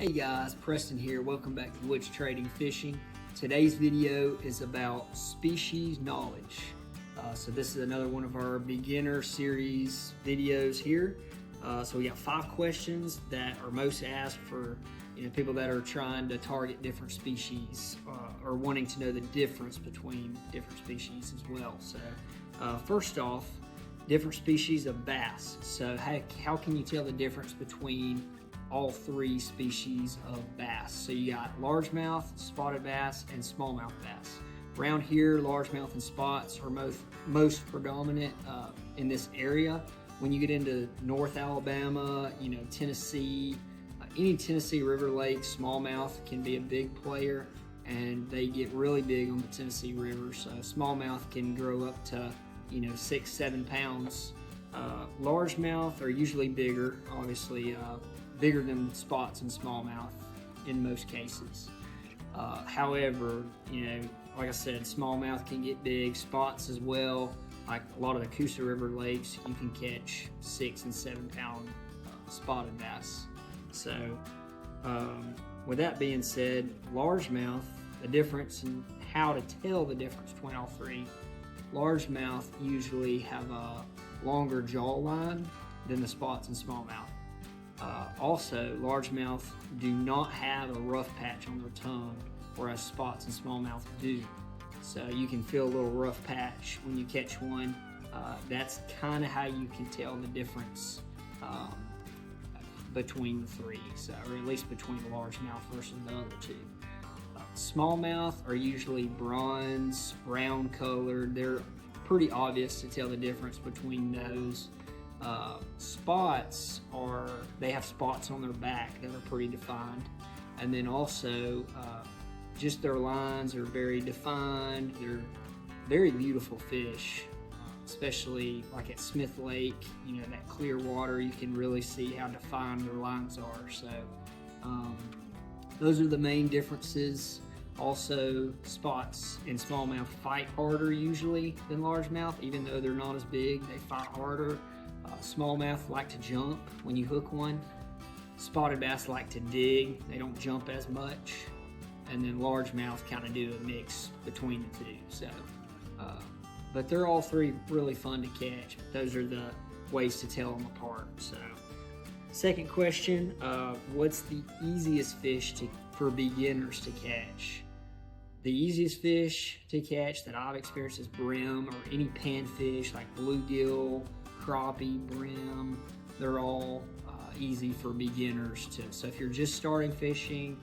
Hey guys, Preston here. Welcome back to Woods Trading Fishing. Today's video is about species knowledge. So this is another one of our beginner series videos here. So we got 5 questions that are most asked for people that are trying to target different species or wanting to know the difference between different species as well. So first off, different species of bass. So how can you tell the difference between all 3 species of bass? So you got largemouth, spotted bass, and smallmouth bass. Around here, largemouth and spots are most predominant in this area. When you get into North Alabama, Tennessee, any Tennessee River Lake, smallmouth can be a big player, and they get really big on the Tennessee River. So smallmouth can grow up to 6-7 pounds. Largemouth are usually bigger, obviously bigger than spots and smallmouth in most cases. However, like I said, smallmouth can get big, spots as well. Like a lot of the Coosa River lakes, you can catch 6 and 7 pound spotted bass. So with that being said, largemouth, the difference in how to tell the difference between all 3. Largemouth usually have a longer jawline than the spots and smallmouth. Also, largemouth do not have a rough patch on their tongue, whereas spots and smallmouth do. So you can feel a little rough patch when you catch one. That's kind of how you can tell the difference between the 3, so, or at least between the largemouth versus the other 2. Smallmouth are usually bronze, brown colored. They're pretty obvious to tell the difference between those. Spots they have spots on their back that are pretty defined, and then also just their lines are very defined. They're very beautiful fish, especially like at Smith Lake, that clear water, you can really see how defined their lines are. So those are the main differences. Also, spots and smallmouth fight harder usually than largemouth. Even though they're not as big, they fight harder. Smallmouth like to jump when you hook one. Spotted bass like to dig. They don't jump as much. And then largemouth kind of do a mix between the 2. So, but they're all 3 really fun to catch. Those are the ways to tell them apart. So, second question, what's the easiest fish for beginners to catch? The easiest fish to catch that I've experienced is brim, or any panfish like bluegill, crappie, brim. They're all easy for beginners to. So if you're just starting fishing,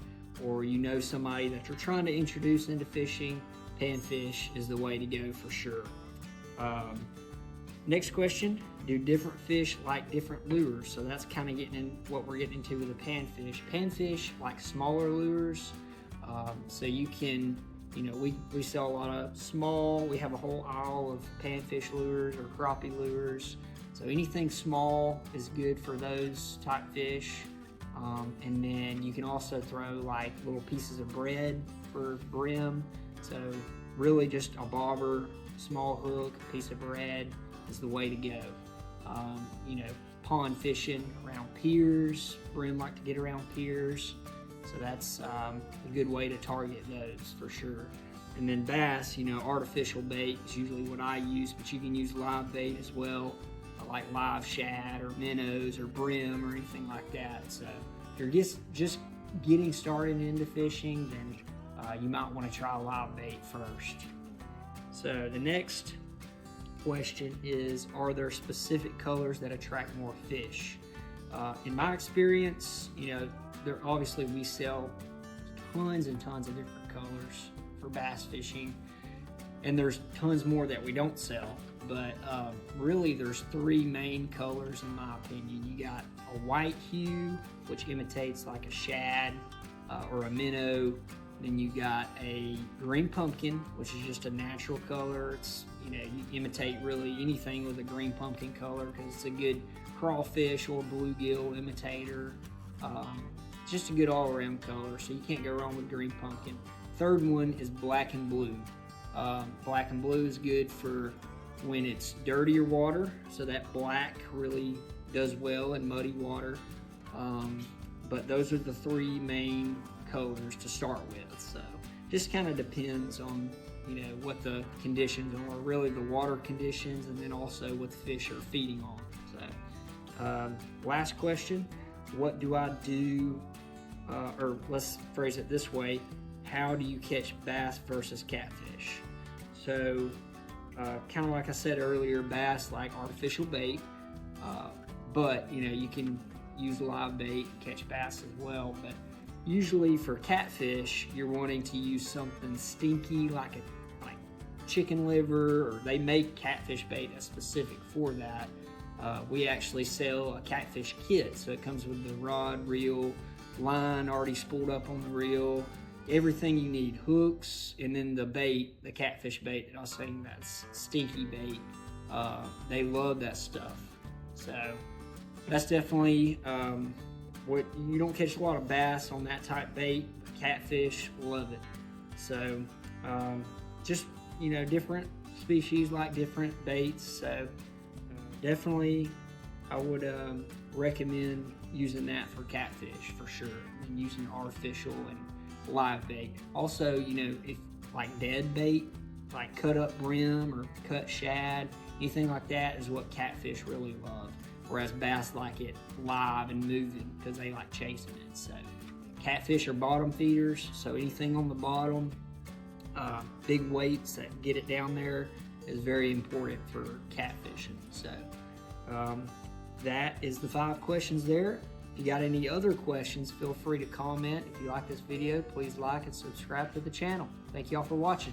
or somebody that you're trying to introduce into fishing, panfish is the way to go for sure. Next question, do different fish like different lures? So that's kind of getting in what we're getting into with the panfish. Panfish like smaller lures. So you can, we sell a lot of small, we have a whole aisle of panfish lures or crappie lures. So anything small is good for those type fish. And then you can also throw like little pieces of bread for brim. So really just a bobber, small hook, piece of bread is the way to go. Pond fishing around piers, brim like to get around piers. So that's a good way to target those for sure. And then bass, artificial bait is usually what I use, but you can use live bait as well, like live shad or minnows or brim or anything like that. So if you're just getting started into fishing, then you might want to try live bait first. So the next question is, are there specific colors that attract more fish? In my experience, obviously we sell tons and tons of different colors for bass fishing, and there's tons more that we don't sell. But really there's 3 main colors in my opinion. You got a white hue, which imitates like a shad or a minnow. Then you got a green pumpkin, which is just a natural color. It's, you imitate really anything with a green pumpkin color because it's a good crawfish or bluegill imitator. Just a good all-around color, so you can't go wrong with green pumpkin. Third one is black and blue. Black and blue is good for when it's dirtier water, so that black really does well in muddy water. but those are the three main colors to start with. So just kind of depends on, you know, what the conditions are, really the water conditions, and then also what the fish are feeding on. So last question, what do I do, or let's phrase it this way, how do you catch bass versus catfish? So kind of like I said earlier, bass like artificial bait, but you know, you can use live bait and catch bass as well. But usually for catfish, you're wanting to use something stinky like chicken liver, or they make catfish bait that's specific for that. We actually sell a catfish kit, so it comes with the rod, reel, line already spooled up on the reel, everything you need, hooks, and then the bait, the catfish bait that I was saying, that's stinky bait. They love that stuff. So that's definitely what you don't catch a lot of bass on that type bait. Catfish love it. So just, you know, different species like different baits. So definitely I would recommend using that for catfish for sure, and using artificial and live bait. Also, you know, if like dead bait, like cut up brim or cut shad, anything like that is what catfish really love. Whereas bass like it live and moving because they like chasing it. So catfish are bottom feeders, so anything on the bottom, big weights that get it down there is very important for catfishing. So that is the 5 questions there. If you got any other questions, feel free to comment. If you like this video, please like and subscribe to the channel. Thank you all for watching.